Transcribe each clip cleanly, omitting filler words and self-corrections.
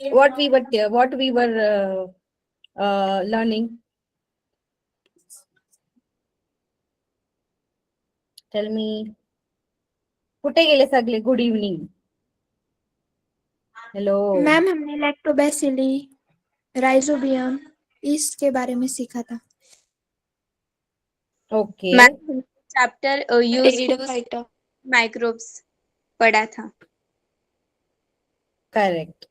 what we were learning. Tell me. कुठे गेले सगळे? Good evening. हेलो मैम, हमने लैक्टोबैसिली, राइजोबियम, ईस्ट के बारे में सीखा था। Okay ma'am chapter useful microbes पढ़ा था। करेक्ट.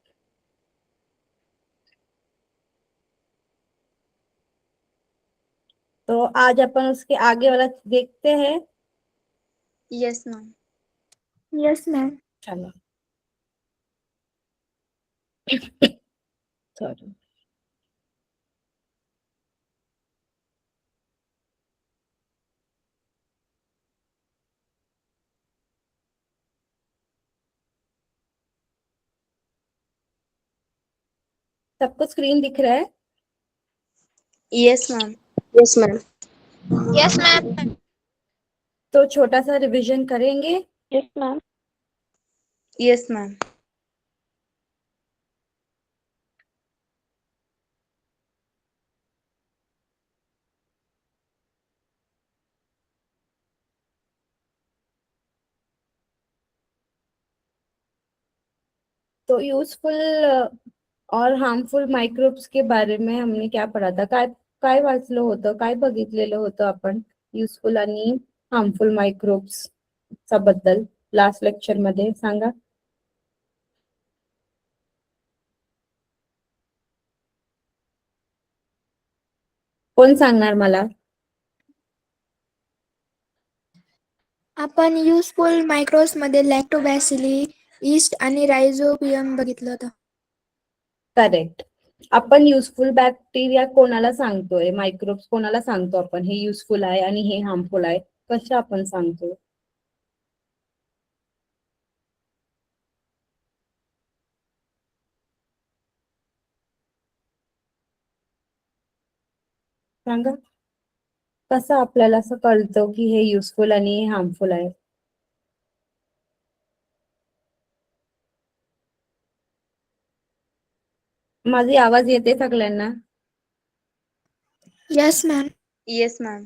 तो आज अपन उसके आगे वाला देखते हैं. Yes ma'am. Yes ma'am. चलो. सॉरी. सबको स्क्रीन दिख रहा है? Yes ma'am. Yes ma'am. Yes ma'am. तो छोटा सा रिवीजन करेंगे. Yes ma'am. Yes ma'am. तो यूजफुल और हार्मफुल मायक्रोब्स के बारे में हमने क्या पढ़ा था? काय काय वाचलं होतं? काय बघितलेलं होतं आपण युजफुल आणि हार्मफुल मायक्रोब्स बद्दल लास्ट लेक्चर मध्ये? सांगा. कोण सांगणार मला? आपण युजफुल मायक्रोब्स मध्ये लॅक्टोबॅसिली, ईस्ट आणि राइजोबियम बघितलं होतं. करेक्ट. आपण युजफुल बॅक्टेरिया कोणाला सांगतोय? मायक्रोब्स कोणाला सांगतो आपण हे युजफुल आहे आणि हे हार्मफुल आहे? कशा आपण सांगतो? सांगा. कसं आपल्याला असं कळतं की हे युजफुल आणि हे हार्मफुल आहे? माझी आवाज येते सगळ्यांना? Yes ma'am. Yes ma'am.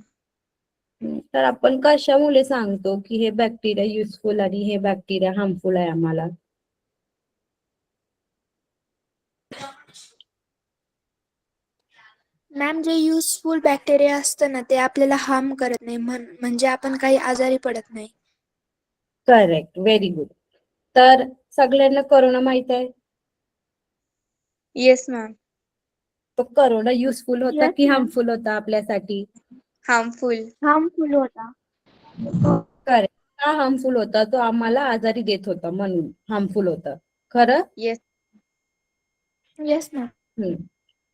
तर आपण कशामुळे सांगतो की हे बॅक्टेरिया युजफुल आणि हे बॅक्टेरिया हार्मफुल आहे आम्हाला? मॅम, जे युजफुल बॅक्टेरिया असतं ना, ते आपल्याला हार्म करत नाही, म्हणजे आपण काही आजारी पडत नाही. करेक्ट. Very good. तर सगळ्यांना कोरोना माहित आहे? Yes ma'am. तो कोरोना युजफुल होता Yes, की ma'am. हार्मफुल होता आपल्यासाठी? हार्मफुल। हार्मफुल होता. करेक्ट. का हार्मफुल होता? तो आम्हाला आजारी देत होता म्हणून हार्मफुल होता. खरं? यस। Yes ma'am.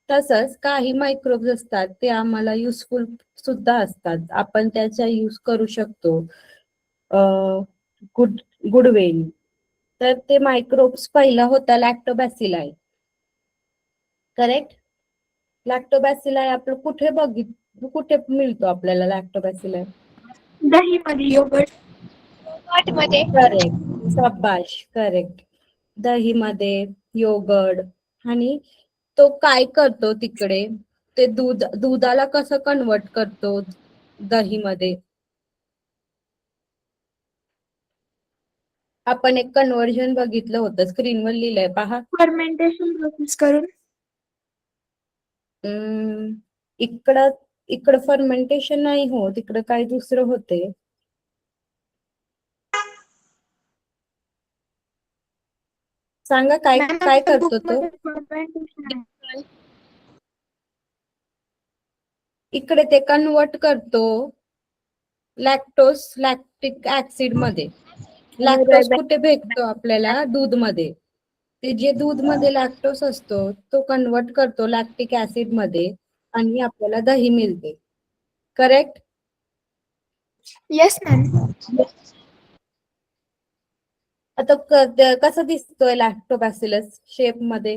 तसंच काही मायक्रोब्स असतात ते आम्हाला युजफुल सुद्धा असतात. आपण त्याचा यूज करू शकतो गुड गुड वेनी. तर ते मायक्रोब्स पहिला होता लॅक्टोबॅसिलाई. करेक्ट. लॅक्टोबॅसिलाई आपण कुठे मिळतो आपल्याला लॅक्टोबॅसिलाई? दही मध्ये, योगर्ट मध्ये. करेक्ट. शाबाश. करेक्ट. दही मध्ये, योगर्ट. आणि तो काय करतो तिकडे? ते दुधाला कसं कन्वर्ट करतो दही मध्ये? आपण एक कन्व्हर्जन बघितलं होतं, स्क्रीनवर लिहिलंय पहा. फर्मेंटेशन प्रोसेस करून. इकडं फर्मेंटेशन नाही होत, इकडं काही दुसरं होते. सांगा काय मॅम, काय आपल्या करतो तो? बुकमध्ये fermentation आहे. इकडे ते कन्वर्ट करतो लॅक्टोज लॅक्टिक ऍसिड मध्ये. लॅक्टोज कुठे भेटतो आपल्याला? दूध मध्ये. ते जे दूध मध्ये लॅक्टोज असतो तो कन्वर्ट करतो लॅक्टिक ऍसिड मध्ये आणि आपल्याला दही मिळते. करेक्ट. Yes ma'am. आता कसं दिसतोय लॅक्टोबॅसिलस शेप मध्ये?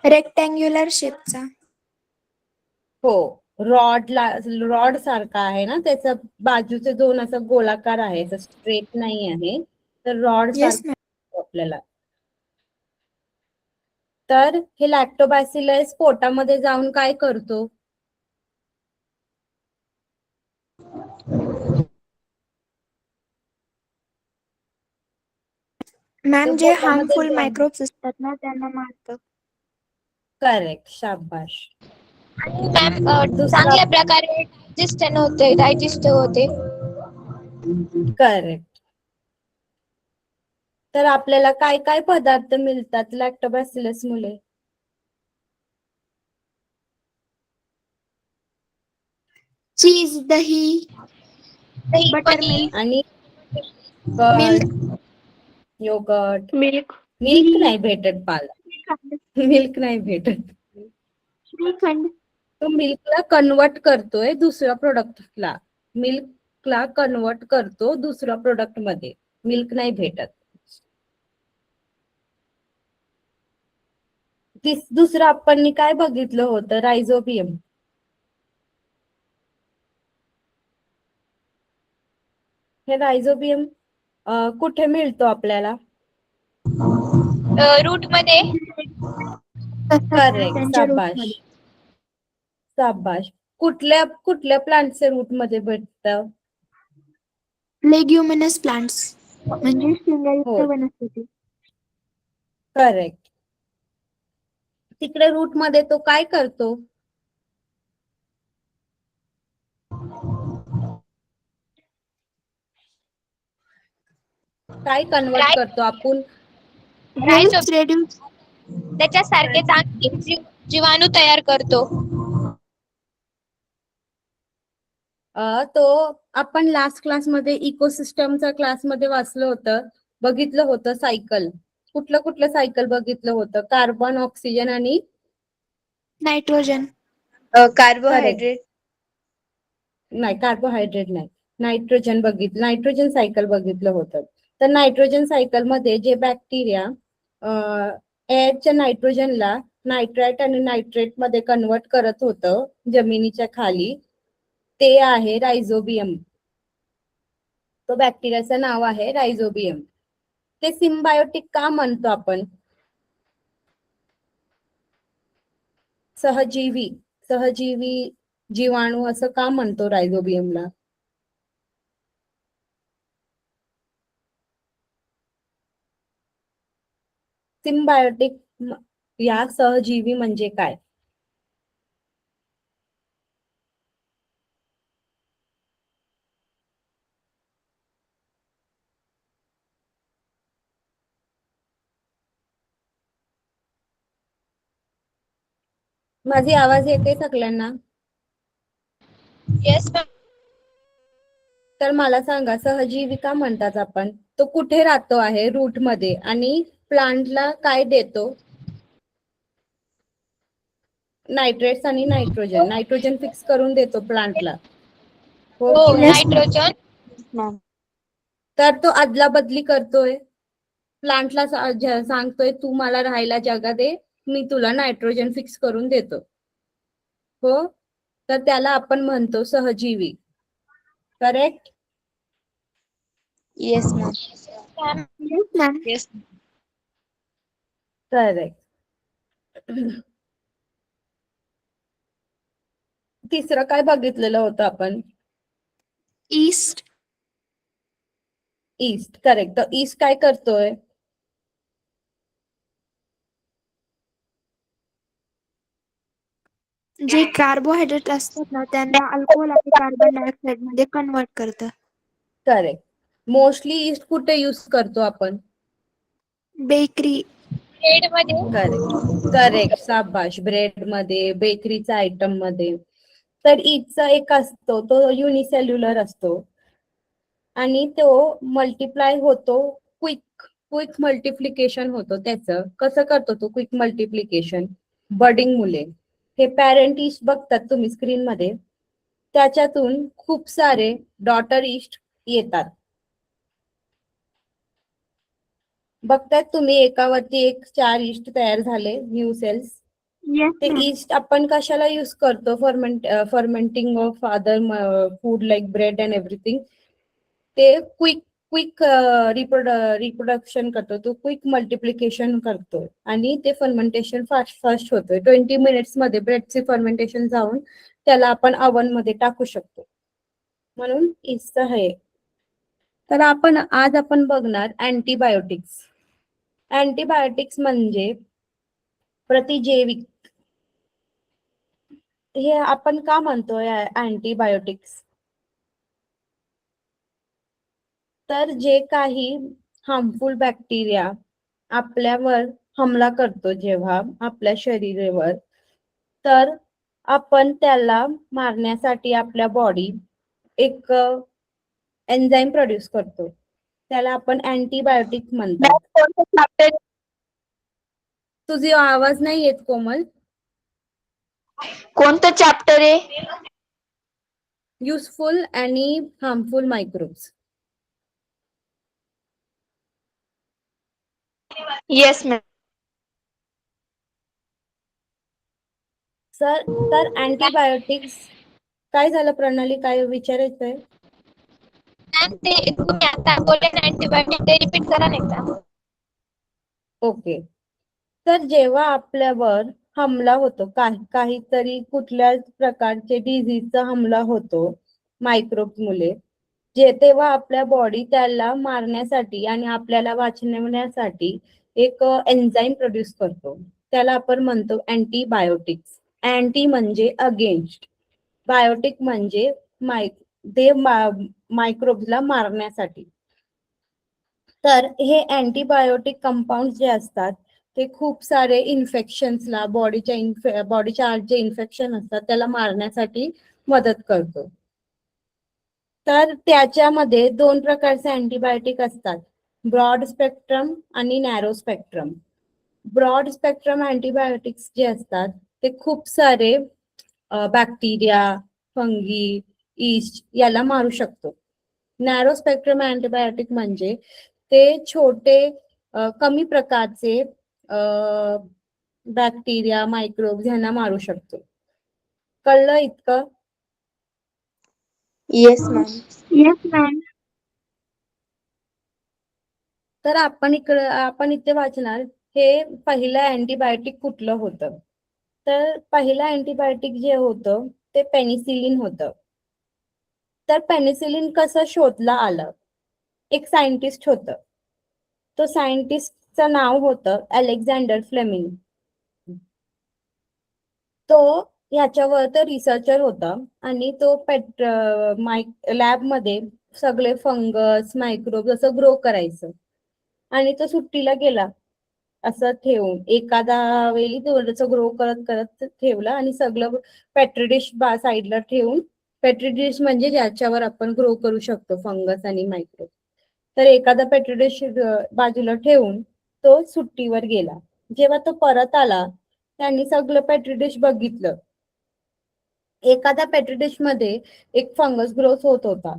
रेक्टँग्युलर शेपचा. हो. रॉड सारखा आहे ना, त्याचा बाजूचे दोन असं गोलाकार आहे, स्ट्रेट नाही आहे. तर रॉड यस मॅम. सारखा आपल्याला. तर हे लॅक्टोबॅसिलस पोटामध्ये जाऊन काय करतो? मॅम ते जे पोटामध्ये हार्मफुल जाऊन मायक्रोब्स असतात ना त्यांना मारतं. करेक्ट, शाबाश. मॅम दुसरा चांगल्या प्रकारे डायजेस्ट होते. करेक्ट. तर आपल्याला काय काय पदार्थ मिळतात लॅक्टोबॅसिलस मुळे? चीज, दही, दही, बटर पनीर, मिल्क, आणि मिल्क, योगर्ट. मिल्क, मिल्क नाही भेटत पाला. मिल्क नाही भेटत. श्रीखंड, तो मिल्कला कन्वर्ट करतोय दुसऱ्या प्रोडक्टला. मिल्कला कन्वर्ट करतो दुसऱ्या प्रोडक्ट मध्ये. मिल्क नाही भेटत. दुसरं आपण काय बघितलं होतं? रायझोबियम. हे रायझोबियम कुठे मिळतो आपल्याला? रूट मध्ये. करेक्ट, त्यांच्या रूट शाबाश. मध्ये. शाबाश. कुठल्या कुठल्या प्लांटचे रूट मध्ये भेटतं? लेग्युमिनस प्लांट्स म्हणजे शेंगायुक्त हो, वनस्पती. करेक्ट. तिकडे रूट मध्ये तो काय करतो? काय कन्वर्ट राय करतो आपण? हेल्थ रेड्यूस त्याच्यासारखे चांगले जीवाणू तयार करतो. तो आपण लास्ट क्लासमध्ये इकोसिस्टमच्या क्लासमध्ये वाचलं होतं, बघितलं होतं सायकल. कुठलं कुठलं सायकल बघितलं होतं? कार्बन, ऑक्सिजन आणि नायट्रोजन. करेक्ट. कार्बोहायड्रेट. नाही, कार्बोहायड्रेट नाही. नायट्रोजन बघितलं, नायट्रोजन सायकल बघितलं होतं. तर नायट्रोजन सायकल मध्ये जे बॅक्टेरिया एअरच्या नायट्रोजनला नायट्राइट आणि नायट्रेट मध्ये कन्वर्ट करत होतं जमिनीच्या खाली, ते आहे रायझोबियम. तो बॅक्टेरियाचं नाव आहे रायझोबियम. ते सिम्बायोटिक का म्हणतो आपण? सहजीवी सहजीवी जीवाणू असं का म्हणतो रायझोबियमला? सिम्बायोटिक या सहजीवी म्हणजे काय? माझी आवाज येते सगळ्यांना? Yes ma'am. तर मला सांगा, सहजीवी का म्हणतात आपण? तो कुठे राहतो आहे? रूट मध्ये. आणि प्लांटला काय देतो? नायट्रेट्स आणि नायट्रोजन. नायट्रोजन फिक्स करून देतो प्लांटला, हो हो, की नाही? नायट्रोजन. मॅम. तर तो अदला बदली करतोय. प्लांटला सांगतोय तू मला राहायला जागा दे, मी तुला नायट्रोजन फिक्स करून देतो. हो, तर त्याला आपण म्हणतो सहजीवी. Correct. Yes ma'am. Yes ma'am. Yes. Correct. तिसरं काय बघितलेलं होतं आपण? East east. करेक्ट. तर ईस्ट काय करतोय? जे कार्बोहायड्रेट असतात ना त्यांना अल्कोहोल आणि कार्बन डायऑक्साइड मध्ये कन्वर्ट करतं. करेक्ट. मोस्टली ईस्ट कुठे यूज करतो आपण? बेकरी. ब्रेड मध्ये. करेक्ट. करेक्ट, शाबाश. ब्रेड मध्ये, बेकरीच्या आयटम मध्ये. तर ईस्टचा एक असतो तो युनिसेल्युलर असतो आणि तो मल्टिप्लाय होतो क्विक. क्विक मल्टिप्लिकेशन होतो त्याचं. कसं करतो तो क्विक मल्टिप्लिकेशन? बडिंग मुले. हे पॅरेंट ईस्ट बघतात तुम्ही स्क्रीन मध्ये, त्याच्यातून खूप सारे डॉटर ईस्ट येतात. बघतात तुम्ही एकावरती एक 4 ईस्ट तयार झाले, न्यू सेल्स. येस ते मॅम. ईस्ट आपण कशाला यूज करतो? Fermenting of other food like bread and everything. ते क्विक क्विक रिप्रोडक्शन करतो, तो क्विक मल्टिप्लिकेशन करतो आणि ते फर्मेंटेशन फास्ट होतोय. 20 मिनिट्स मध्ये ब्रेडचे फर्मेंटेशन जाऊन त्याला आपण ओव्हन मध्ये टाकू शकतो. म्हणून इस्ट आहे. तर आज आपण बघणार अँटीबायोटिक्स. अँटीबायोटिक्स म्हणजे प्रतिजैविक. हे आपण का म्हणतोय अँटीबायोटिक्स? तर जे काही हार्मफुल बॅक्टेरिया आपल्यावर हमला करतो जेव्हा आपल्या शरीरावर, तर आपण त्याला मारण्यासाठी आपल्या बॉडी एक एन्झाईम प्रोड्यूस करतो, त्याला आपण अँटीबायोटिक म्हणतात. तुझी आवाज नाही येत कोमल. कोणतं चॅप्टर आहे? युजफुल आणि हार्मफुल मायक्रोब्स. Yes ma'am. तर अँटीबायोटिक्स काय झालं प्रणाली, काय विचारायचंय? मॅम ते तुम्ही आता बोलले ना अँटीबायोटिक, ते रिपीट करा नाही का? ओके. तर जेव्हा आपल्यावर हमला होतो, काहीतरी कुठल्या प्रकारचे डिझीजचा हमला होतो मायक्रोब्स मुळे, तेव्हा आपल्या बॉडी त्याला मारण्यासाठी आणि आपल्याला वाचवण्यासाठी एक एन्झाईम प्रोड्यूस करतो, त्याला आपण म्हणतो अँटीबायोटिक्स. अँटी म्हणजे अगेन्स्ट, बायोटिक म्हणजे मायक्रोब्सला मारण्यासाठी. तर हे अँटीबायोटिक कंपाऊंड जे असतात ते खूप सारे इन्फेक्शन्सला, बॉडीच्या आत जे इन्फेक्शन असतात त्याला मारण्यासाठी मदत करतो. तर त्याच्यामध्ये 2 प्रकारचे अँटीबायोटिक असतात, ब्रॉड स्पेक्ट्रम आणि narrow spectrum. Broad spectrum antibiotics जे असतात ते खूप सारे बॅक्टेरिया, फंगी, ईस्ट याला मारू शकतो. नॅरो स्पेक्ट्रम अँटीबायोटिक म्हणजे ते छोटे कमी प्रकारचे बॅक्टेरिया, मायक्रोब्स ह्यांना मारू शकतो. कळलं इतकं? Yes ma'am. Yes ma'am. तर आपण इथे वाचणार हे पहिलं अँटीबायोटिक कुठलं होतं. तर पहिलं अँटीबायोटिक जे होतं ते पेनिसिलिन होतं. तर पेनिसिलिन कसं शोधलं आलं? एक सायंटिस्ट होतं, तो सायंटिस्टचं नाव होतं अलेक्झांडर फ्लेमिंग. तो ह्याच्यावर तो रिसर्चर होता आणि तो लॅबमध्ये सगळे फंगस, मायक्रोब असं ग्रो करायचं आणि तो सुट्टीला गेला असं ठेवून, एखादा वेळी थोडंसं ग्रो करत करत ठेवला आणि सगळं पेट्री डिश साईडला ठेवून, पेट्री डिश म्हणजे ज्याच्यावर आपण ग्रो करू शकतो फंगस आणि मायक्रोब, तर एखादा पेट्री डिश बाजूला ठेवून तो सुट्टीवर गेला. जेव्हा तो परत आला त्यांनी सगळं पेट्री डिश बघितलं. एखाद्या पेट्री डिश मध्ये एक फंगस ग्रोथ होत होता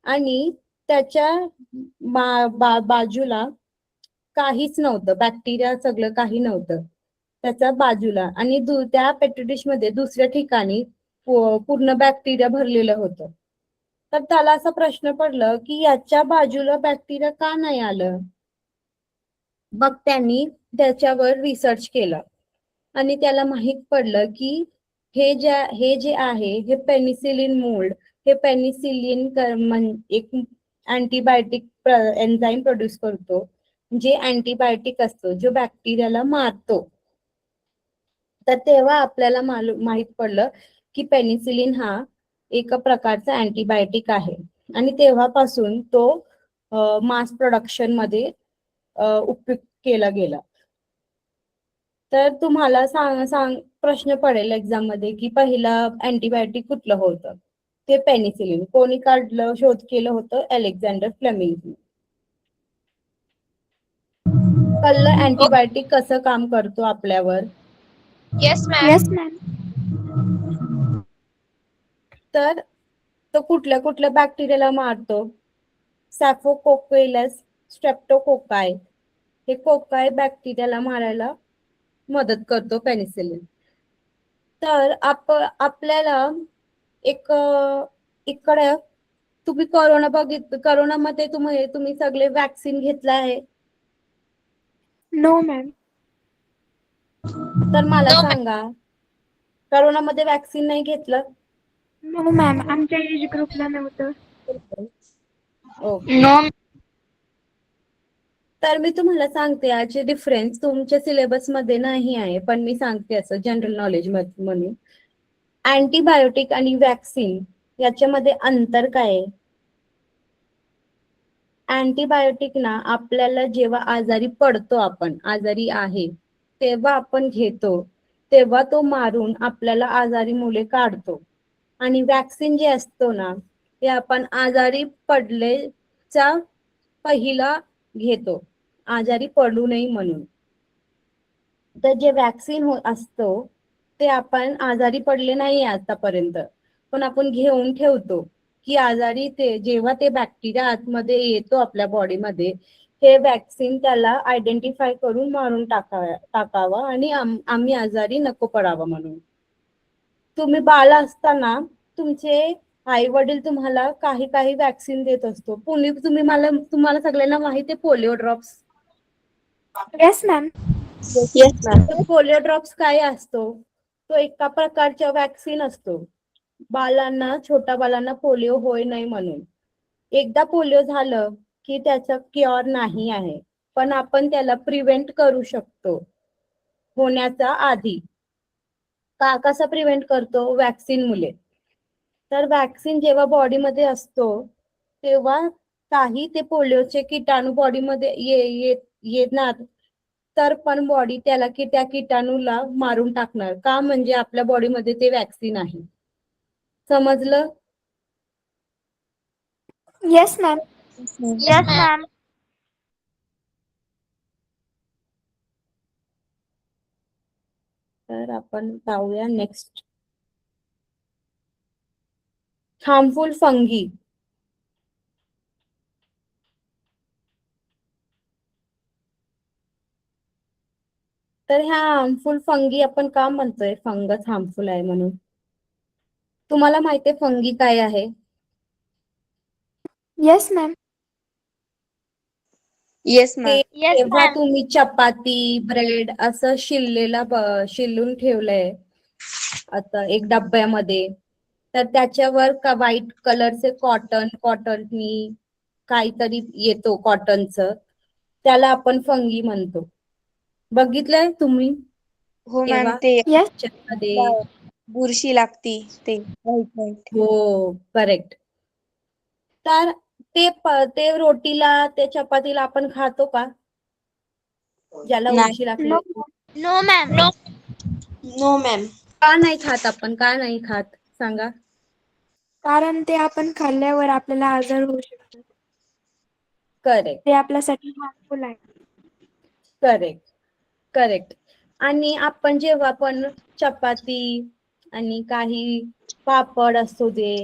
आणि त्याच्या बाजूला काहीच नव्हतं, बॅक्टेरिया सगळं काही नव्हतं त्याच्या बाजूला, आणि त्या पेट्री डिश मध्ये दुसऱ्या ठिकाणी पूर्ण बॅक्टेरिया भरलेलं होतं. तर त्याला असा प्रश्न पडला की याच्या बाजूला बॅक्टेरिया का नाही आलं. मग त्यांनी त्याच्यावर रिसर्च केला आणि त्याला माहित पडलं की हे जे आहे हे पेनिसिलिन मोल्ड, हे पेनिसिलिन एक अँटीबायोटिक एन्झाईम प्रोड्यूस करतो, जे अँटीबायोटिक असतो जो बॅक्टेरियाला मारतो. तर तेव्हा आपल्याला माहित पडलं की पेनिसिलिन हा एक प्रकारचा अँटीबायोटिक आहे आणि तेव्हापासून तो मास प्रोडक्शन मध्ये उपयोग केला गेला. तर तुम्हाला प्रश्न पडेल एक्झाम मध्ये की पहिला अँटीबायोटिक कुठलं होतं. ते पेनिसिलिन. कोणी काढलं, शोध केलं होतं? Alexander Fleming. कळलं अँटीबायोटिक कसं काम करतो आपल्यावर? Yes ma'am. Yes ma'am. तर तो कुठल्या कुठल्या बॅक्टेरियाला मारतो? सॅफोकोकस, स्ट्रेप्टोकोकाय, हे कोकाय बॅक्टेरियाला मारायला मदत करतो पेनिसिलिन. तर आपल्याला एक इकडे तुम्ही करोनामध्ये तुम्ही सगळे वॅक्सिन घेतला आहे? No ma'am. तर मला सांगा, करोनामध्ये वॅक्सिन नाही घेतलं? नो मॅम, आमच्या एज ग्रुपला नव्हतं. ओके. नो. तर मी तुम्हाला सांगते याचे डिफरन्स तुमच्या सिलेबस मध्ये नाही आहे, पण मी सांगते असं जनरल नॉलेज म्हणून. अँटीबायोटिक आणि वॅक्सिन याच्यामध्ये अंतर काय आहे? अँटीबायोटिक ना आपल्याला जेव्हा आजारी पडतो, आपण आजारी आहे तेव्हा आपण घेतो, तेव्हा तो मारून आपल्याला आजारी मुले काढतो. आणि वॅक्सिन जे असतो ना ते आपण आजारी पडलेचा पहिला घेतो, आजारी पडू नये म्हणून. तर जे वॅक्सिन असतो ते आपण आजारी पडले नाही आतापर्यंत, पण आपण घेऊन ठेवतो की आजारी जेव्हा ते बॅक्टेरिया आतमध्ये येतो आपल्या बॉडीमध्ये, हे वॅक्सिन त्याला आयडेंटिफाय करून मारून टाकावा आणि आम्ही आजारी नको पडावा म्हणून. तुम्ही बाळ असताना तुमचे आई वडील तुम्हाला काही काही वॅक्सिन देत असतो. तुम्हाला सगळ्यांना माहिती आहे polio drops. Yes ma'am. Yes ma'am. Polio drops काय असतो? तो एका प्रकारचा वॅक्सिन असतो छोट्या बालांना पोलिओ होय नाही म्हणून. एकदा पोलिओ झालं की त्याचा क्युअर नाही आहे, पण आपण त्याला प्रिव्हेंट करू शकतो होण्याच्या आधी. कसं प्रिव्हेंट करतो? वॅक्सिन मुले. तर वॅक्सिन जेव्हा बॉडीमध्ये असतो तेव्हा काही ते पोलिओचे किटाणू बॉडीमध्ये येणार, तर पण बॉडी त्या किटाणूला मारून टाकणार. का? म्हणजे आपल्या बॉडीमध्ये ते वॅक्सिन आहे. समजलं? Yes ma'am. Yes, ma'am. तर आपण पाहूया नेक्स्ट. Harmful fungi. तर ह्या हार्मफुल फंगी आपण का म्हणतोय फंगस हार्मफुल आहे म्हणून? तुम्हाला माहितीये फंगी काय आहे? Yes ma'am. Yes ma'am. Yes, तेव्हा ma'am. तुम्ही चपाती ब्रेड असं शिलून ठेवलंय आता एक डब्यामध्ये, तर त्याच्यावर का व्हाईट कलरचे कॉटननी काहीतरी येतो कॉटनचं, त्याला आपण फंगी म्हणतो. बघितलंय तुम्ही हो मॅम, तेव्हा ते येस. मध्ये? बुरशी लागती ते व्हाईट. हो, करेक्ट. तर ते रोटीला ते चपातीला आपण खातो का, ज्याला नाही. उंची लागली? No. No, ma'am. No. No ma'am. का नाही खात आपण? का नाही खात सांगा? कारण ते आपण खाल्ल्यावर आपल्याला आजार होऊ शकतो. करेक्ट. ते आपल्यासाठी हार्मफुल आहे. करेक्ट. आणि आपण जेव्हा पण चपाती आणि काही पापड असू दे,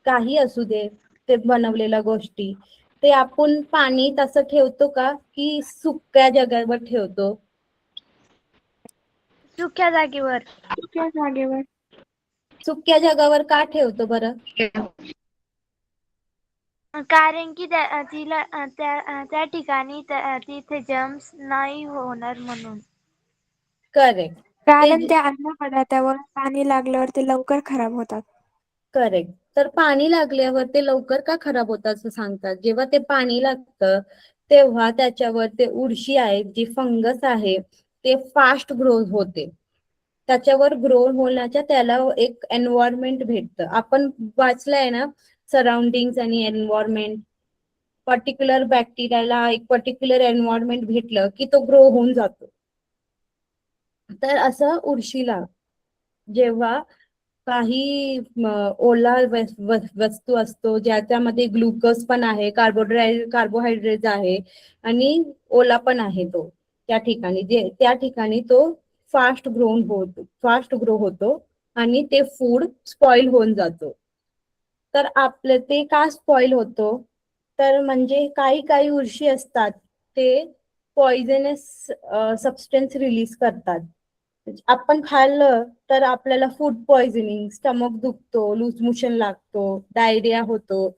काही असू दे, ते बनवलेल्या गोष्टी, ते आपण पाणी तसं ठेवतो का की सुक्या जागेवर ठेवतो? सुक्या जागेवर. सुक्या जागेवर. सुक्या जागेवर का ठेवतो बरं? कारण की त्या ठिकाणी तिथे जर्म्स नाही होणार म्हणून. करेक्ट. कारण त्या अन्न पदार्थावर पाणी लागल्यावर ते लवकर खराब होतात. करेक्ट. तर पाणी लागल्यावर ते लवकर का खराब होतात असं सांगतात? जेव्हा ते पाणी लागतं तेव्हा त्याच्यावर ते उडशी आहे, जी फंगस आहे, ते फास्ट ग्रो होते. त्याच्यावर ग्रो होण्याच्या त्याला एक एन्व्हायरमेंट भेटतं. आपण वाचलंय ना, सराउंडिंग आणि एन्व्हायरमेंट. पर्टिक्युलर बॅक्टेरियाला एक पर्टिक्युलर एन्व्हायरमेंट भेटलं की तो ग्रो होऊन जातो. तर असं उडशीला जेव्हा काही ओला वस्तू असतो ज्याच्यामध्ये ग्लुकोज पण आहे, कार्बोहायड्रेट आहे आणि ओला पण आहे, तो त्या ठिकाणी तो फास्ट ग्रो होतो आणि ते फूड स्पॉइल होऊन जातो. तर आपलं ते का स्पॉइल होतो? तर म्हणजे काही उडशी असतात ते पॉइझनस सबस्टन्स रिलीज करतात. आपण खाल्लं तर आपल्याला फूड पॉइझनिंग, स्टमक दुखतो, लूज मोशन लागतो, डायरिया होतो.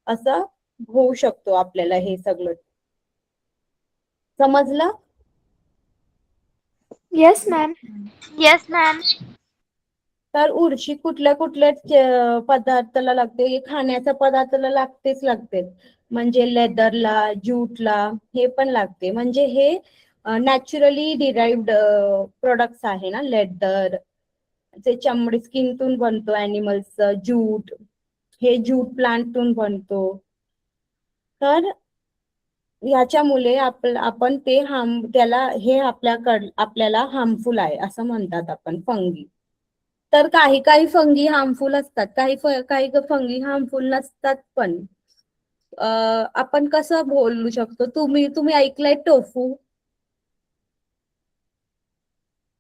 असं होऊ शकतो आपल्याला हे सगळं. समजलं? Yes ma'am. Yes ma'am. तर उर्शी कुठल्या कुठल्या पदार्थाला लागते? हे खाण्याच्या पदार्थाला लागते. म्हणजे लेदरला, ज्यूटला हे पण लागते. म्हणजे हे नॅचरली डिराइव्ड प्रोडक्ट्स आहे ना. लेदर ते चमडी स्किनतून बनतो अॅनिमल्सचं. ज्यूट हे ज्यूट प्लांटतून बनतो. तर याच्यामुळे आपण ते त्याला हे आपल्याला हार्मफुल आहे असं म्हणतात आपण फंगी. तर काही फंगी हार्मफुल असतात, काही फंगी हार्मफुल नसतात. पण आपण कसं बोलू शकतो? तुम्ही ऐकलंय टोफू?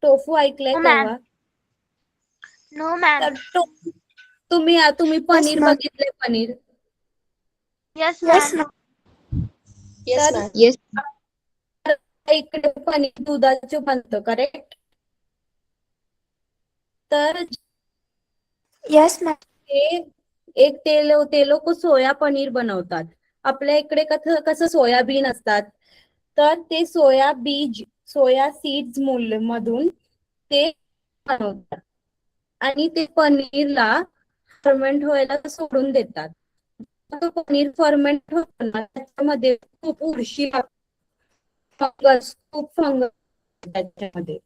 टोफू ऐकलंय नो मॅम. तेव्हा? No ma'am. तर तुम्ही पनीर ma'am. बघितलंय? Paneer yes yes ma'am. Ma'am. Yes तर मॅम. Yes. इकडे पनीर दुधाचं बनतं, करेक्ट? तर येस मॅम. एक ते लोक सोया पनीर बनवतात. आपल्या इकडे कसं सोयाबीन असतात. तर ते सोया सीड्स मधून ते बनवतात आणि ते पनीरला फर्मेंट व्हायला सोडून देतात. पनीर फर्मेंट होतं ना, त्याच्यामध्ये खूप उरशी, खूप फंगस त्याच्यामध्ये.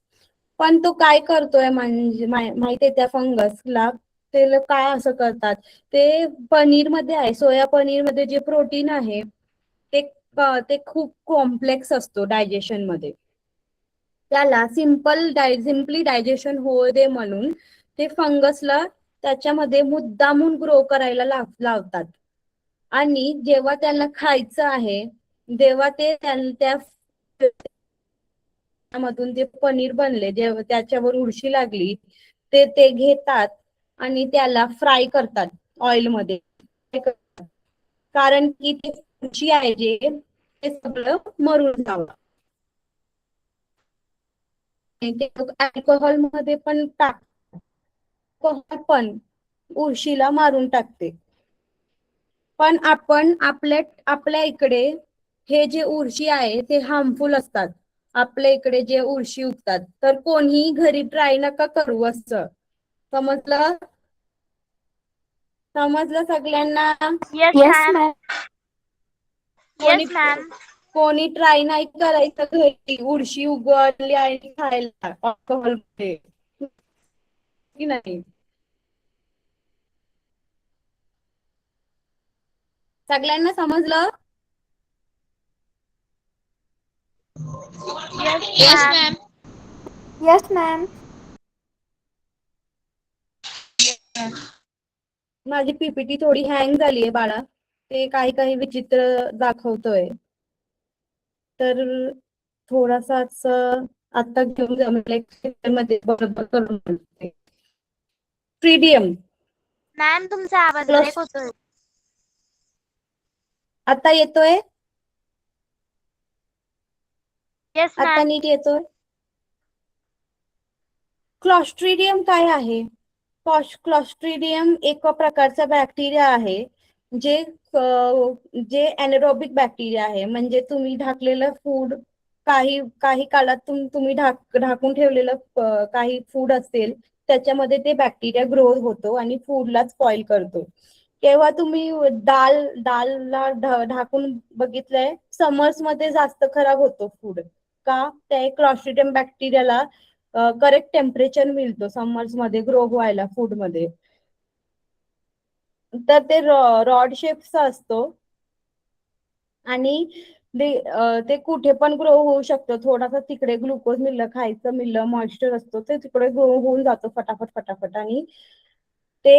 पण तो काय करतोय म्हणजे माहितीये त्या फंगसला ते लोक काय असं करतात? ते पनीर मध्ये आहे, सोया पनीर मध्ये जे प्रोटीन आहे ते खूप कॉम्प्लेक्स असतो डायजेशन मध्ये. त्याला सिम्पली डायजेशन होऊ दे म्हणून ते फंगसला त्याच्यामध्ये मुद्दामून ग्रो करायला लावतात. आणि जेव्हा त्यांना खायचं आहे तेव्हा ते त्या मधून जे पनीर बनले, जेव्हा त्याच्यावर उरशी लागली ते घेतात आणि त्याला फ्राय करतात ऑइल मध्ये. कारण की ते उरशी आहे जे ते सगळं मरून जावं. ते अल्कोहोल मध्ये पण अल्कोहोल पण उरशीला मारून टाकते. पण आपण आपल्या इकडे हे जे उरशी आहे ते हार्मफुल असतात. आपल्या इकडे जे उरशी उगतात, तर कोणी घरी ट्राय नका करू असं. समजलं? समजलं सगळ्यांना? Yes yes ma'am. Ma'am. Yes ma'am. कोणी ट्राय नाही करायचं घरी उरशी उगवली आणि खायला अल्कोहोल मध्ये, की नाही? सगळ्यांना समजलं? Yes ma'am. Yes ma'am. माझी पीपीटी थोडी हँग झालीये बाळा. ते काही विचित्र दाखवतोय. तर थोडासा असं आता घेऊन जमलं मध्ये बरोबर करून म्हणते. फ्रीडियम मॅम तुमचा आवाज प्लस ब्रेक होतोय. आता येतोय? येस आता मॅम. नीट येतोय? क्लॉस्ट्रिडियम काय आहे? क्लॉस्ट्रिडियम एक प्रकारचा बॅक्टेरिया आहे जे एनारोबिक बॅक्टेरिया आहे. म्हणजे तुम्ही ढाकलेलं फूड काही काळात तुम्ही ढाकून ठेवलेलं काही फूड असेल त्याच्यामध्ये ते बॅक्टेरिया ग्रो होतो आणि फूडला स्पॉइल करतो. तेव्हा तुम्ही दालला ढाकून बघितलंय, समर्स मध्ये जास्त खराब होतो फूड. का? त्या क्लॉस्ट्रिडियम बॅक्टेरियाला करेक्ट टेम्परेचर मिळतो समर्स मध्ये ग्रो व्हायला फूड मध्ये. तर ते रॉड शेपचा असतो आणि ते कुठे पण ग्रो होऊ शकतो. थोडासा तिकडे ग्लुकोज खायचं मॉइश्चर असतो ते तिकडे ग्रो होऊन जातो फटाफट आणि ते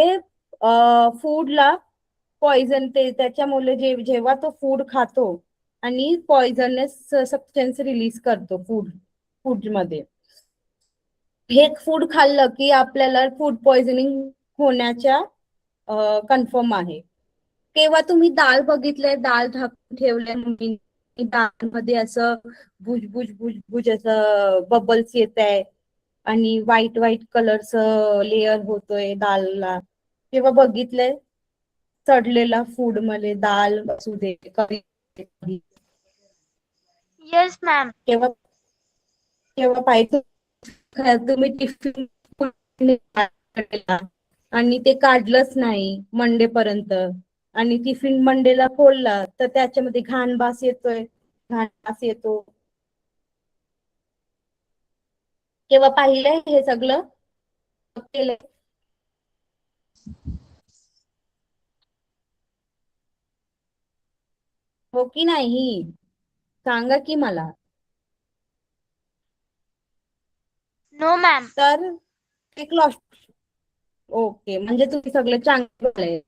फूडला पॉइझन त्याच्यामुळे जेव्हा तो फूड खातो आणि पॉइझनस सबस्टन्स रिलीज करतो फूड मध्ये. हे फूड खाल्लं की आपल्याला फूड पॉइझनिंग होण्याच्या कन्फर्म आहे. तेव्हा तुम्ही डाळ बघितलंय, डाळ ढाकून ठेवलंय डाळ मध्ये असं भुज असं बबल्स येत आहे आणि व्हाईट कलरचं लेअर होतोय डाळला, तेव्हा बघितलंय? सडलेला फूड मध्ये दाल असू दे, करी Yes, ma'am. केव्हा केव्हा पाहिजे तुम्ही टिफिन आणि ते काढलंच नाही मंडे पर्यंत आणि टिफिन मंडेला खोलला तर त्याच्यामध्ये घाण वास येतोय, घाण वास येतो. केव्हा पाहिलंय हे सगळं केलंय? हो की नाही सांगा की मला. No, ma'am. तर एक ओके, म्हणजे तुम्ही सगळं चांगलं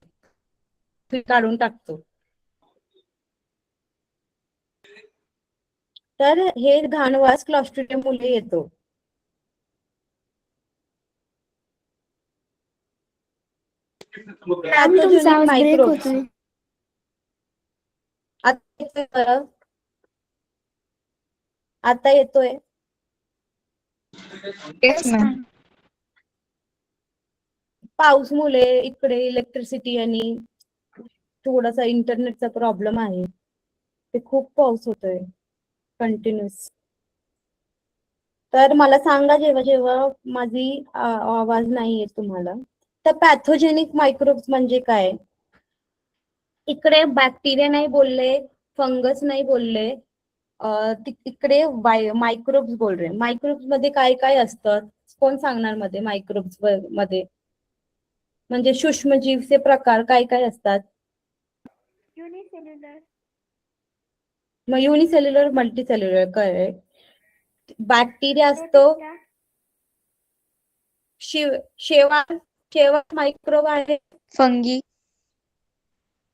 काढून टाकतो. तर हे घाणवास क्लॉस्ट्रिडियम मुले येतो. मॅम तुमचा आवाज ब्रेक मायक्रोब्स होतोय. आता येतोय बरं? आता येतोय? Yes ma'am. पाऊस मुले इकडे इलेक्ट्रिसिटी आणि थोडासा इंटरनेटचा प्रॉब्लेम आहे. ते खूप पाऊस होतोय कंटिन्युअस. तर मला सांगा जेव्हा जेव्हा माझी आवाज नाही येत तुम्हाला, तर पॅथोजेनिक मायक्रोब्स म्हणजे काय? इकडे बॅक्टेरिया नाही बोलले, फंगस नाही बोलले, तिकडे मायक्रोब्स बोल रहे. मायक्रोब्स मध्ये काय काय असतात कोण सांगणार? मध्ये मायक्रोब्स मध्ये म्हणजे सूक्ष्मजीवचे प्रकार काय काय असतात? Unicellular. मग युनिसेल्युलर, मल्टीसेल्युलर काय? बॅक्टेरिया असतो, शेवाळ शेवाळ मायक्रोब आहे. फंगी.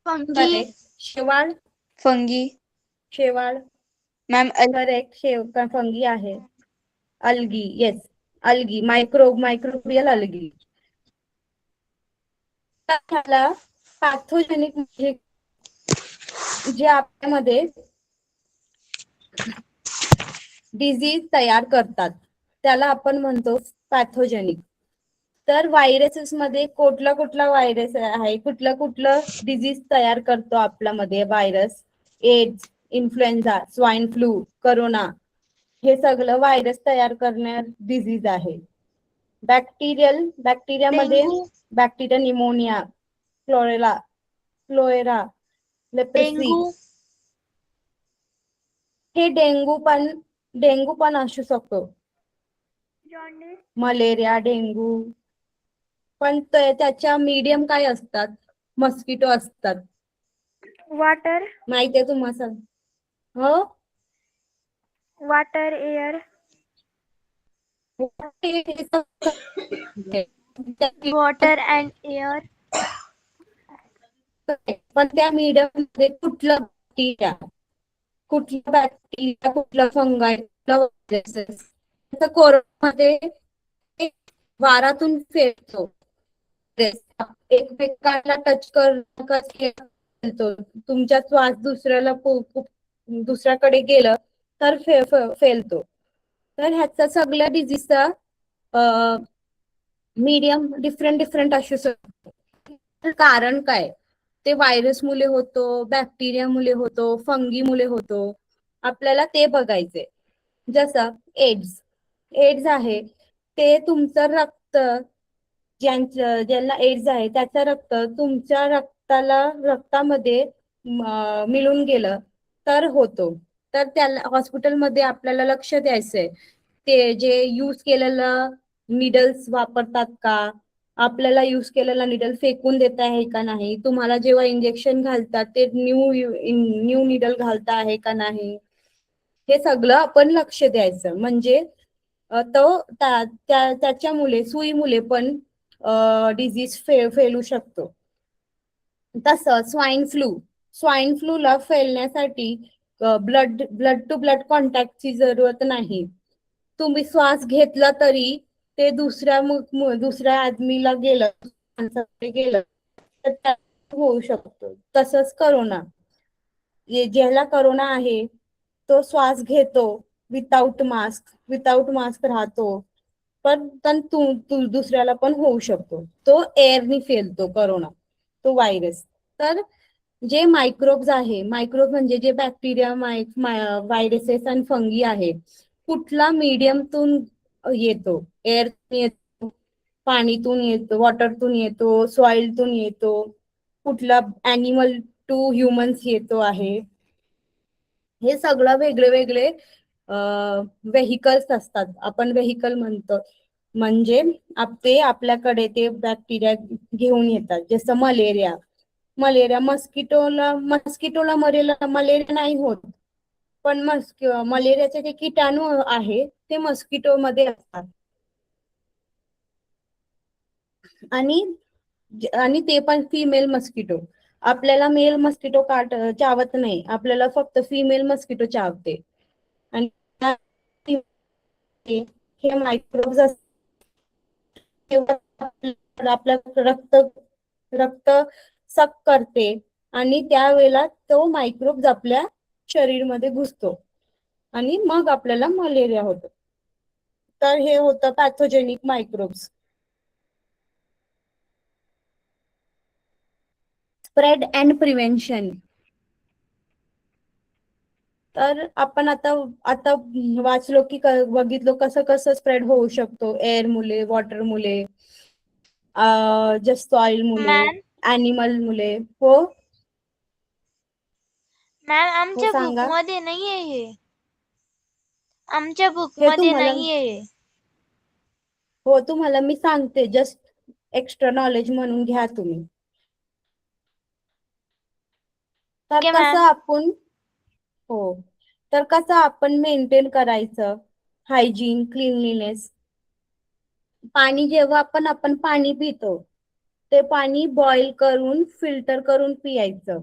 Fungi. शेवाळ फंगी. शेवाळ मॅम करेक्ट. फंगी आहे. Algae, yes, algae, microbial algae. त्याला पॅथोजेनिक म्हणजे जे आपल्यामध्ये डिझीज तयार करतात त्याला आपण म्हणतो पॅथोजेनिक. तर व्हायरसेस मध्ये कुठला कुठला व्हायरस आहे, कुठलं डिझीज तयार करतो आपल्यामध्ये virus? AIDS, influenza, swine flu, corona, हे सगळं व्हायरस तयार करणारे डिझीज आहे. बॅक्टेरियामध्ये Dengue. बॅक्टेरिया निमोनिया, फ्लोएरा, लेप्रेसी. Dengue. हे डेंगू पण असू शकतो. Jaundice. Malaria, dengue. पण त्याच्या मीडियम काय असतात? मस्किटो असतात. Water. माहितीये तुम्हाला? हो. Water, air. Water and air. पण त्या मीडियम मध्ये कुठला फंगाय, कोरोनामध्ये वारातून फेरतो, एकमेकांना टच करतो, तुमचा श्वास दुसऱ्याकडे गेलं तर फेलतो. तर ह्याचा सगळ्या डिझीजचा मीडियम डिफरंट असू शकतो. कारण काय? ते व्हायरस मुले होतो, बॅक्टेरिया मुले होतो, फंगी मुले होतो, आपल्याला ते बघायचे. जसं एड्स आहे, ते तुमचं रक्त, ज्यांना एड्स आहे त्याचं रक्त तुमच्या रक्तामध्ये मिळून गेलं तर होतो. तर त्याला हॉस्पिटलमध्ये आपल्याला लक्ष द्यायचंय. ते जे यूज केलेलं निडल्स वापरतात का, आपल्याला यूज केलेला निडल फेकून देत आहे का नाही, तुम्हाला जेव्हा इंजेक्शन घालतात ते न्यू निडल घालता आहे का नाही, हे सगळं आपण लक्ष द्यायचं. म्हणजे त्याच्यामुळे सुईमुळे पण डिझीज फैलू शकतो. तसं स्वाईन फ्लूला फैलण्यासाठी ब्लड टू ब्लड कॉन्टॅक्टची जरूरत नाही. तुम्ही श्वास घेतला तरी ते दुसऱ्या आदमीला गेलं तर होऊ शकतो. तसंच करोना, ज्याला करोना आहे तो श्वास घेतो विदाउट मास्क राहतो, पण दुसऱ्याला पण होऊ शकतो. तो एअरनी फैलतो करोना, तो व्हायरस. तर जे मायक्रोब्स आहे, मायक्रोब म्हणजे जे बॅक्टेरिया, व्हायरसेस आणि फंगी आहे, कुठला मीडियमतून येतो, एअरतून येतो, पाणीतून येतो, वॉटरतून येतो, सॉइलतून येतो, कुठला ॲनिमल टू ह्युमन्स येतो आहे, हे सगळं वेगळे वेगळे व्हेकल्स असतात. आपण व्हेकल म्हणतो, म्हणजे ते आपल्याकडे ते बॅक्टेरिया घेऊन येतात. जसं मलेरिया मस्किटोला मलेरिया नाही होत, पण मलेरियाचे जे किटाणू आहे ते मस्किटो मध्ये असतात. आणि आणि ते पण फिमेल मस्किटो. आपल्याला मेल मस्किटो चावत नाही, आपल्याला फक्त फिमेल मस्किटो चावते. आणि हे मायक्रोब्स आपलं रक्त सक करते आणि त्यावेळेला तो मायक्रोब्स आपल्या शरीरमध्ये घुसतो आणि मग आपल्याला मलेरिया होतो. तर हे होतं pathogenic microbes. Spread and prevention. तर आपण आता आता वाचलो की बघितलो कसं कसं स्प्रेड होऊ शकतो, एअर मुले, वॉटर मुले, जस्ट सॉइल मुले, मॅम ॲनिमल मुले. हो मॅम हो आमच्या बुक सांगा. मध्ये नाहीये हे. आमच्या बुक हे मध्ये तुम्हाला नाहीये. हो तुम्हाला मी सांगते, जस्ट एक्स्ट्रा नॉलेज म्हणून घ्या तुम्ही. तर ओके कसं मॅम. आपण हो तर कसं आपण मेंटेन करायचं हायजीन, क्लीनलीनेस. पाणी जेव्हा आपण पाणी पितो, ते पाणी बॉईल करून फिल्टर करून पियायचं.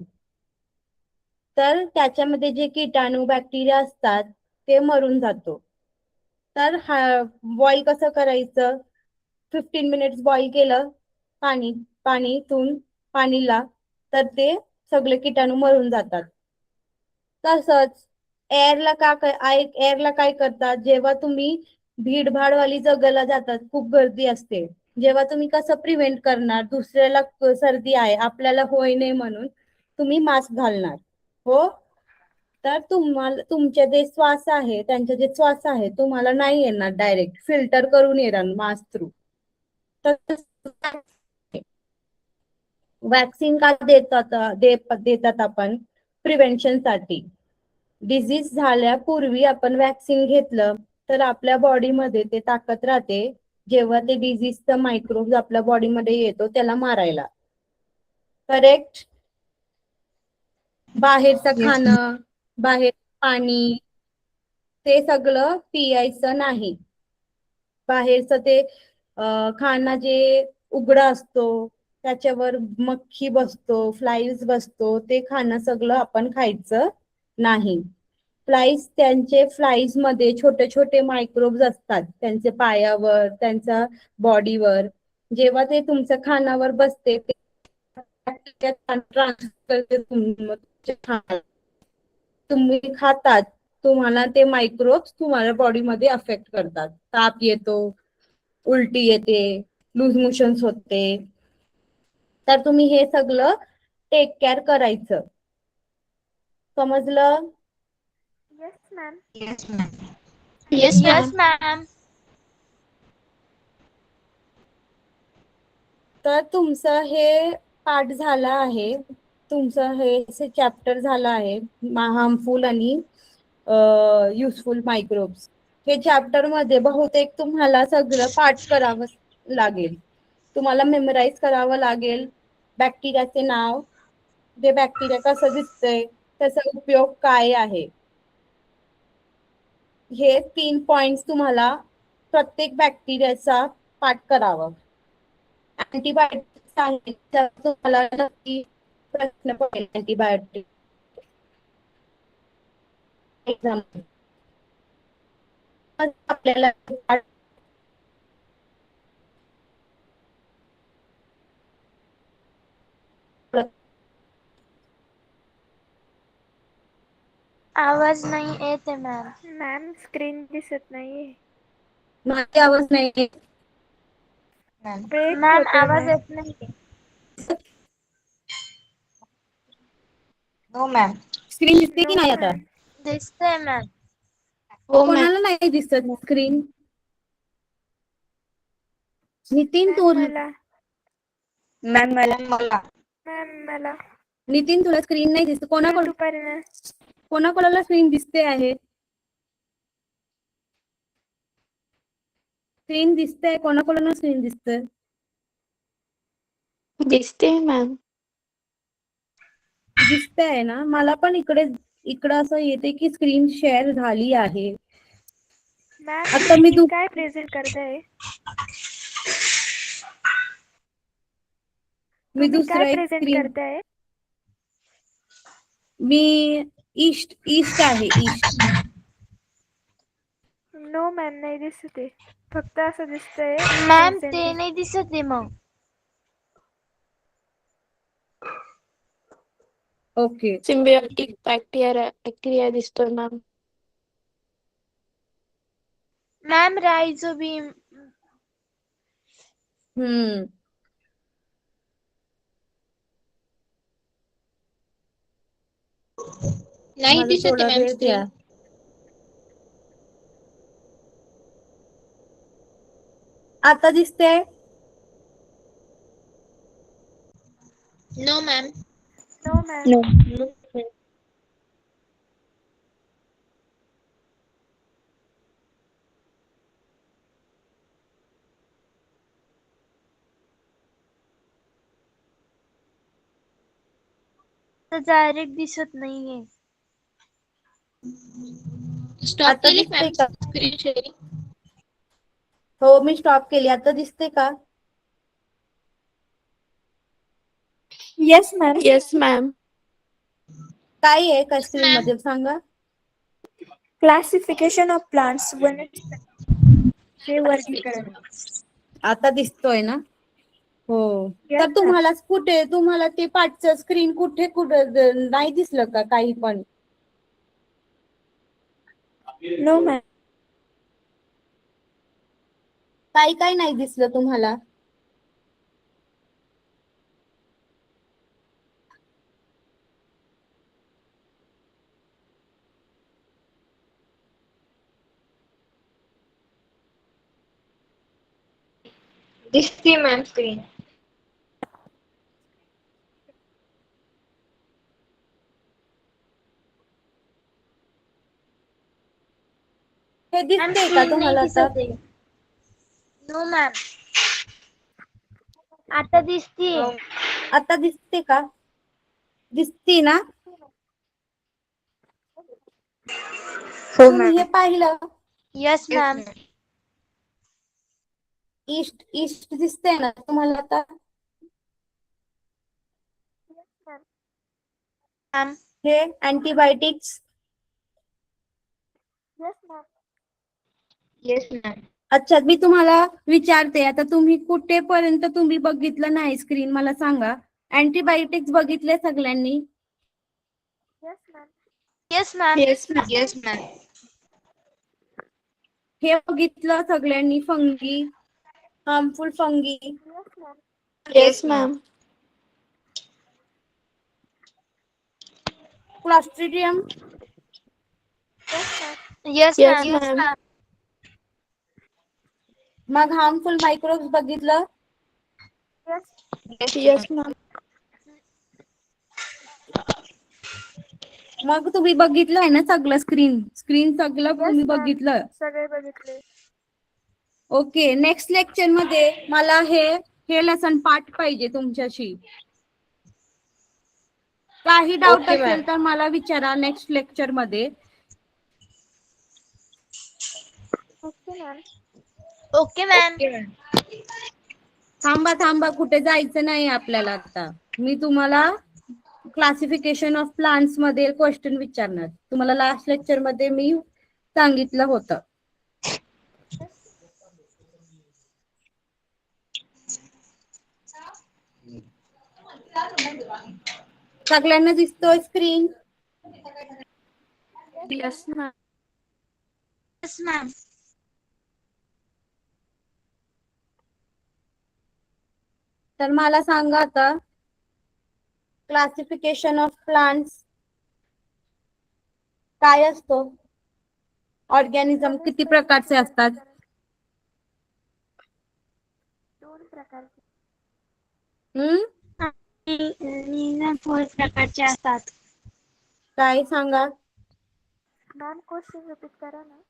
तर त्याच्यामध्ये जे किटाणू बॅक्टेरिया असतात ते मरून जातो. तर बॉईल कसं करायचं, 15 मिनिट्स बॉईल केलं पाणीला, तर ते सगळे किटाणू मरून जातात. तसंच एअरला काय करतात, जेव्हा तुम्ही भीडभाडवाली जगाला जातात, खूप गर्दी असते, जेव्हा तुम्ही कसं प्रिव्हेंट करणार, दुसऱ्याला सर्दी आहे आपल्याला होय नाही म्हणून तुम्ही मास्क घालणार. हो, तर तुम्हाला तुमचे जे श्वास आहे, त्यांचे जे श्वास आहे तुम्हाला नाही येणार, डायरेक्ट फिल्टर करून येणार मास्क थ्रू. तर वॅक्सिन का देतात आपण, प्रिव्हेन्शन साठी. डिझीज झाल्यापूर्वी आपण वॅक्सिन घेतलं तर आपल्या बॉडीमध्ये ते ताकद राहते, जेव्हा ते डिझीजचा मायक्रोब्स आपल्या बॉडीमध्ये येतो त्याला मारायला. करेक्ट. बाहेरचं Yes, ma'am. खाणं, बाहेर पाणी, ते सगळं पियायचं नाही. बाहेरचं ते खाणं जे उघडा असतो, त्याच्यावर मक्खी बसतो, फ्लाईज बसतो, ते खाणं सगळं आपण खायचं नाही. फ्लाईज मध्ये छोटे छोटे मायक्रोब्स असतात, त्यांचे पायावर, त्यांच्या बॉडीवर. जेव्हा ते तुमच्या खाण्यावर बसते, ते ट्रान्सफर करते तुमच्या खाण्याला. तुम्ही खातात, तुम्हाला ते मायक्रोब्स तुम्हाला बॉडीमध्ये अफेक्ट करतात. ताप येतो, उलटी येते, लूज मोशन्स होते. तर तुम्ही हे सगळं टेक केअर करायचं. समजलं? Yes ma'am. Yes, ma'am. Yes ma'am. Yes ma'am. तर तुमचं हे पाठ झालं आहे, तुमचं हे चॅप्टर झालं आहे, हार्मफुल आणि युजफुल मायक्रोब्स. हे चॅप्टर मध्ये बहुतेक तुम्हाला सगळं पाठ करावं लागेल, तुम्हाला मेमोराईज करावं लागेल. बॅक्टेरियाचे नाव, ते बॅक्टेरिया कसं दिसतंय, त्याचा उपयोग काय आहे, हे 3 पॉइंट्स तुम्हाला प्रत्येक बॅक्टेरियाचा पाठ करावं. अँटीबायोटिक्स आहे, तर तुम्हाला नक्की प्रश्न पडेल अँटीबायोटिक एक्झाम. आपल्याला आवाज नाही येत आहे मॅम. मॅम स्क्रीन दिसत नाहीये. माझी आवाज नाही येत. Ma'am. ब्रेक मॅम होतोय आवाज मॅम. येत नाही. No ma'am. स्क्रीन दिसते की No, नाही आता? ma'am. दिसतंय मॅम. हो मॅम. कोणाला नाही दिसत स्क्रीन? नितीन मॅम तू मला मॅम मला मॅम मला नितीन तुला स्क्रीन नाही दिसत? दुपारी कोणाकोणाला स्क्रीन दिसते आहे? स्क्रीन दिसते, कोणाकोणाला स्क्रीन दिसते? दिसते मॅम. दिसते आहे ना? मला पण इकडं असं येते की स्क्रीन शेअर झाली आहे. मॅम आता मी तुम्ही काय प्रेझेंट करताय? मी तुम्ही काय दुसरा एक प्रेझेंट स्क्रीन करताय? मी ईस्ट आहे ईस्ट. नो मॅम नाही दिसत आहे. फक्त असं दिसतंय मॅम ते प्रेझेंट. नाही दिसत आहे मग. ओके. सिम्बियोटिक बॅक्टेरिया दिसतोय मॅम. मॅम रायझोबीम. हम्म. नाही माझं दिसत थोडा आहे मॅम वेळ स्क्रीन. द्या. आता दिसते? No ma'am. No ma'am. No. तर डायरेक्ट दिसत नाहीये. स्टॉप आता केली दिसते मॅम का? Screen sharing? हो मी स्टॉप केली. आता दिसते का? Yes ma'am. Yes ma'am. काय आहे का स्क्रीन मॅम. मध्ये सांगा? क्लासिफिकेशन ऑफ प्लांट्स वनस्पतीचे वर्गीकरण. आता दिसतोय ना? हो. येस तर मॅम. तुम्हाला ते पाठचं स्क्रीन कुठे नाही दिसलं का काही पण? No ma'am. काय नाही दिसलं तुम्हाला? दिसते मॅम स्क्रीन. हे मॅम दिसते का स्क्रीन नाही तुम्हाला आता? दिसत आहे. No ma'am. आता दिसतीये. नो. आता दिसते का? दिसती ना? हो तुम्ही हे मॅम. पाहिलं? Yes ma'am. ईस्ट दिसते ना तुम्हाला आता? मॅम. हे antibiotics. Yes ma'am. Yes ma'am. अच्छा मी तुम्हाला विचारते आता तुम्ही कुठेपर्यंत तुम्ही बघितलं नाही स्क्रीन मला सांगा. अँटीबायोटिक्स बघितले सगळ्यांनी? Yes ma'am. Yes ma'am. Yes ma'am. Yes ma'am. हे बघितलं सगळ्यांनी fungi, harmful fungi. Yes ma'am. Yes ma'am. Clostridium. Yes ma'am. Yes yes ma'am. Ma'am. मग हार्मफुल मायक्रोब्स बघितलं? येस. Yes ma'am. मग तुम्ही बघितलंय ना सगळं स्क्रीन सगळं येस तुम्ही मॅम. बघितलं? सगळे बघितले. ओके नेक्स्ट लेक्चर मध्ये मला हे लेसन पाठ पाहिजे तुमच्याशी. काही डाऊट ओके मॅम. असेल तर मला विचारा नेक्स्ट लेक्चर मध्ये. Okay ma'am. Okay ma'am. Okay ma'am. थांबा कुठे जायचं नाही आपल्याला आता. मी तुम्हाला क्लासिफिकेशन ऑफ प्लांट्स मध्ये क्वेश्चन विचारणार. तुम्हाला लास्ट लेक्चर मध्ये मी सांगितलं होतं. सगळ्यांना दिसतोय screen? Yes ma'am. Yes ma'am. तर मला सांगा आता क्लासिफिकेशन ऑफ प्लांट्स काय असतो? ऑर्गॅनिझम किती प्रकारचे असतात? 2 प्रकारचे. फोर प्रकारचे असतात. काय सांगा? मॅम क्वेश्चन रिपीट करा ना.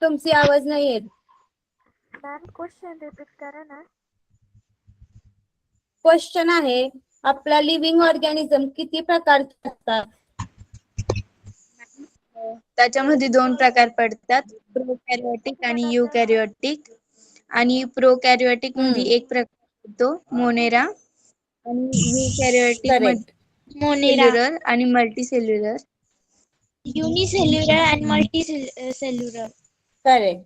तुमची आवाज नाही येत. मॅम क्वेश्चन रिपीट करा ना. क्वेश्चन आहे, आपला लिव्हिंग ऑर्गॅनिझम किती प्रकारचे असतात? त्याच्यामध्ये 2 प्रकार पडतात, प्रोकॅरियोटिक आणि युकॅरियोटिक. आणि प्रोकॅरियोटिक मध्ये एक प्रकार येतो मोनेरा, आणि युकॅरियोटिक करेक्ट. मध्ये मोनेरा, सेल्युलर आणि मल्टीसेल्युलर. युनिसेल्युलर आणि मल्टी सेल्युलर. करेक्ट.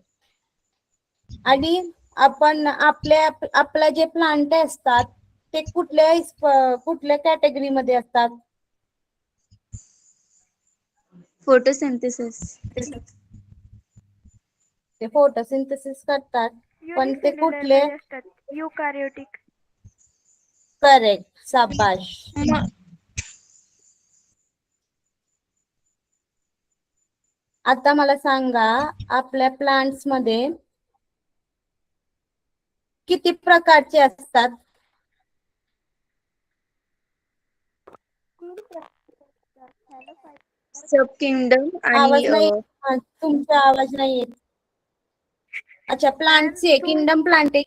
आणि आपण आपला जे प्लांट असतात ते कुठल्या कॅटेगरीमध्ये असतात? फोटोसिंथेसिस. ते फोटोसिंथेसिस करतात, पण ते युनिसेल्युलर कुठले? मध्ये असतात. युकॅरियोटिक. करेक्ट, शाबाश. आता मला सांगा, आपल्या प्लांट्स मध्ये किती प्रकारचे असतात? 3 प्रकारचे असतात. थॅलोफाइट. सब किंगडम आणि आवाज नाही, तुमचा आवाज नाही येत. अच्छा, प्लांटचे किंगडम प्लांटे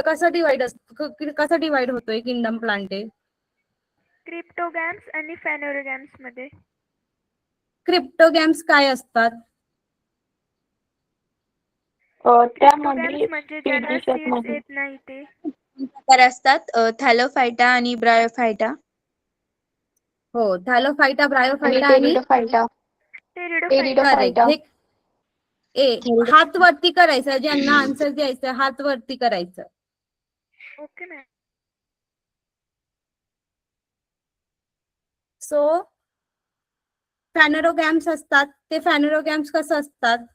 कसा डिवाइड होतोय किंगडम प्लांटे? क्रिप्टोगॅम्स आणि फॅनोरोगॅम्स मध्ये. क्रिप्टोगॅम्स काय असतात? त्यामध्ये क्रिप्टोगॅम्स म्हणजे ज्यांना सीड्स येत नाही ते. प्रकार असतात, थॅलोफायटा आणि ब्रायोफायटा. हो, थॅलोफायटा, ब्रायोफायटा आणि टेरिडोफायटा. टेरिडोफाइटा. करेक्ट. हात वरती करायचा, ज्यांना आन्सर द्यायचं हात वरती करायचं. Okay ma'am. सो फॅनोरोगॅम्स असतात, ते फॅनोरोगॅम्स कसं असतात?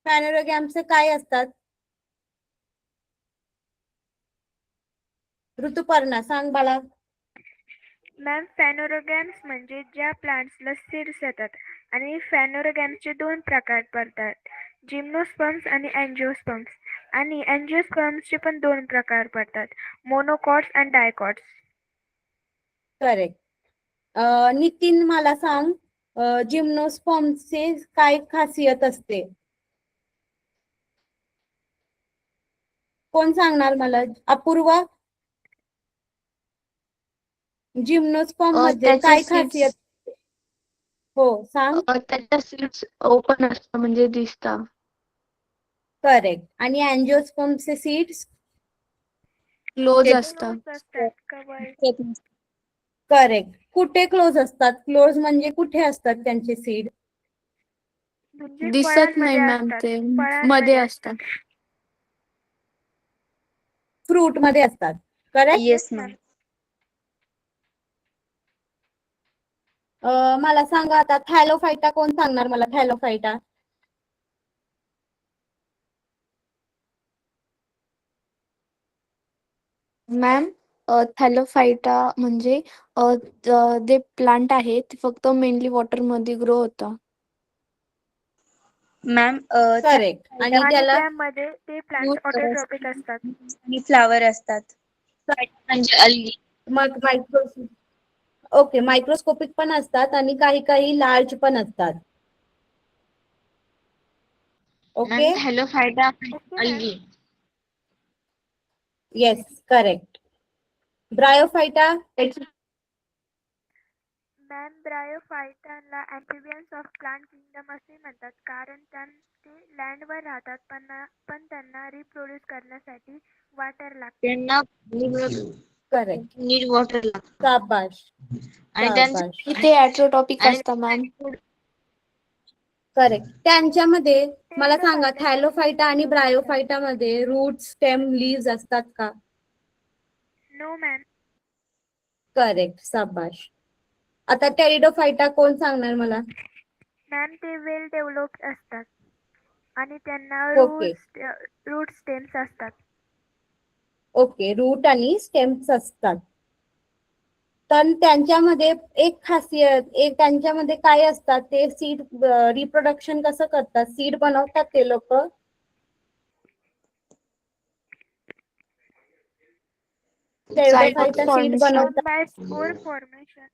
फॅनोरोगॅम्सचे काय असतात? ऋतुपर्णा सांग बाळा. मॅम फॅनोरोगॅम्स म्हणजे ज्या प्लांट्सला सीड्स येतात, आणि फॅनोरोगॅम्सचे 2 प्रकार पडतात, जिम्नोस्पर्म्स आणि अँजिओस्पर्म्स. आणि अँजिओस्पर्म्सचे पण 2 प्रकार पडतात, मोनोकॉट्स आणि डायकॉट्स. करेक्ट. नितीन मला सांग, जिम्नोस्पर्मचे काय खासियत असते? कोण सांगणार मला? अपूर्वा. जिम्नोस्पर्म मध्ये त्याचे काय सीड्स खासियत? हो सांग. त्याच्या सीड्स ओपन असतात म्हणजे दिसतात. करेक्ट. आणि अँजिओस्पर्मचे सीड्स? क्लोज ते असतात. क्लोज असतात, कवर. करेक्ट. कुठे क्लोज असतात? क्लोज म्हणजे कुठे असतात त्यांचे सीड? म्हणजे दिसत नाही फळांमध्ये मॅम, असतात. ते मध्ये फळांमध्ये असतात. फ्रूट मध्ये असतात. करेक्ट. Yes ma'am. मला सांगा आता, थॅलोफायटा कोण सांगणार मला? थॅलोफायटा. मॅम थॅलोफायटा म्हणजे जे प्लांट आहे ते फक्त मेनली वॉटर मध्ये ग्रो होतं. Ma'am correct. आणि आणि त्याला त्यामध्ये ते प्लांट्स ऑटोट्रॉपिक असतात. आणि फ्लावर असतात. म्हणजे अल्गी. मग ओके, मायक्रोस्कोपिक पण असतात आणि काही लार्ज पण असतात. Okay. Thallophyta okay ma'am. Algae. Yes, correct. Bryophyta? Ma'am ब्रायोफायटाला अँफिबियन्स ऑफ प्लांट किंगडम असे म्हणतात, कारण ते लँडवर राहतात, पण त्यांना रिप्रोड्यूस करण्यासाठी वॉटर लागते. त्यांना करेक्ट. नीड वॉटर लागतं. शाबाश, आणि शाबाश. ते ॲट्रोटॉपिक आणि असतं मॅम. करेक्ट. त्यांच्यामध्ये मला सांगा, टेरिडोफायटा. थॅलोफायटा आणि ब्रायोफायटा मध्ये रूट, स्टेम, लीव्स असतात का? No ma'am. करेक्ट, शाबाश. आता टेरिडोफायटा कोण सांगणार मला? मॅम ते वेल डेव्हलप्ड असतात. आणि त्यांना ओके. रूट स्टेम्स असतात. ओके, रूट आणि स्टेम्स असतात. तर त्यांच्यामध्ये एक खासियत, एक त्यांच्यामध्ये काय असतात, ते सीड रिप्रोडक्शन कसं करतात, सीड बनवतात ते लोक. Zygote pteridophyta seed formation. बनवतात. By spore formation.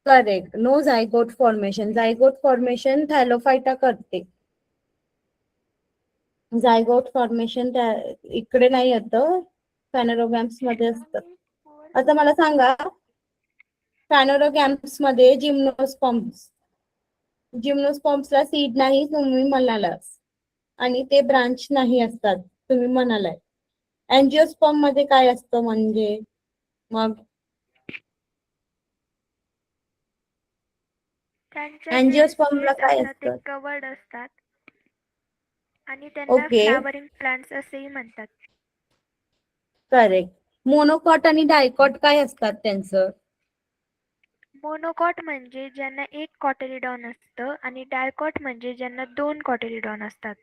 Correct. No zygote formation. Zygote formation thallophyta करते. झायगोट फॉर्मेशन त्या इकडे नाही येतं, फॅनोरोगॅम्स मध्ये असतं. आता मला सांगा, फॅनोरोगॅम्स मध्ये जिम्नोस्पर्म्सला सीड नाही तुम्ही म्हणाला, आणि ते ब्रांच नाही असतात तुम्ही म्हणालाय. अँजिओस्पर्म मध्ये काय असतं म्हणजे मग? त्यांच्या जे अँजिओस्पर्मला सीड्स काय असतात ते असतं? कवर्ड असतात आणि त्यांना ओके, फ्लावरिंग प्लांट्स असेही म्हणतात. करेक्ट. मोनोकॉट आणि डायकॉट काय असतात त्यांचं? मोनोकॉट म्हणजे ज्यांना एक कॉटिलिडॉन असतं आणि डायकॉट म्हणजे ज्यांना 2 कॉटिलिडॉन असतात.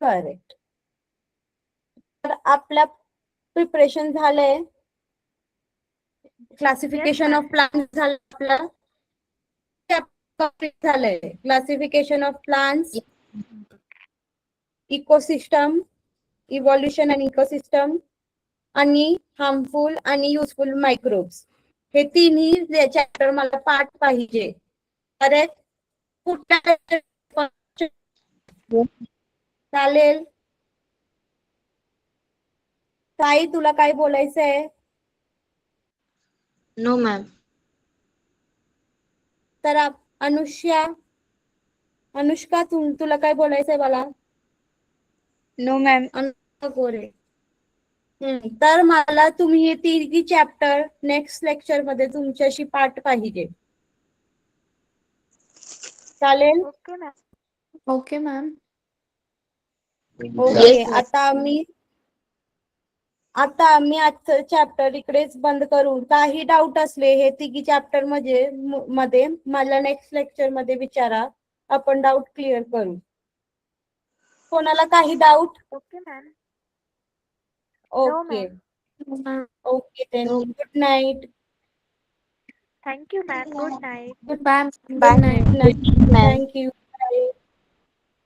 करेक्ट. तर आपल्या प्रिपरेशन झालंय, क्लासिफिकेशन ऑफ प्लांट्स झालं आपलं, कंप्लीट झालंय. Classification of plants, ecosystem, evolution आणि इकोसिस्टम, आणि हार्मफुल आणि युजफुल मायक्रोब्स, हे तिन्ही चॅप्टर मला पाठ पाहिजे. करेक्ट. कुठल्या चालेल? ताई, तुला काय बोलायचंय? No, ma'am. तर अनुष्का, तुला काय बोलायचंय मला? No ma'am. अनुष्का गोरे. तर मला तुम्ही हे तिन्ही चॅप्टर नेक्स्ट लेक्चर मध्ये तुमच्याशी पाठ पाहिजे. चालेल? Okay ma'am. Okay ma'am. Okay. Yes, ma'am. आता आम्ही आजचं चॅप्टर इकडेच बंद करू. काही डाऊट असले हे तिघी चॅप्टर मध्ये मला नेक्स्ट लेक्चर मध्ये विचारा, आपण डाऊट क्लिअर करू. कोणाला काही doubt? Okay ma'am. No okay. Ma'am. Okay then, good night. Thank you ma'am. Good night. Good ma'am. Bye, good night. ma'am. Good night, ma'am. Thank you.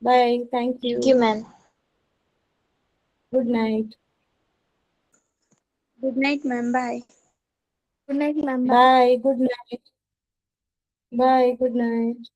Bye. Thank you. Thank you, ma'am. Good night. Good night ma'am. Bye. Good night ma'am. Bye. Good night. Bye. Good night.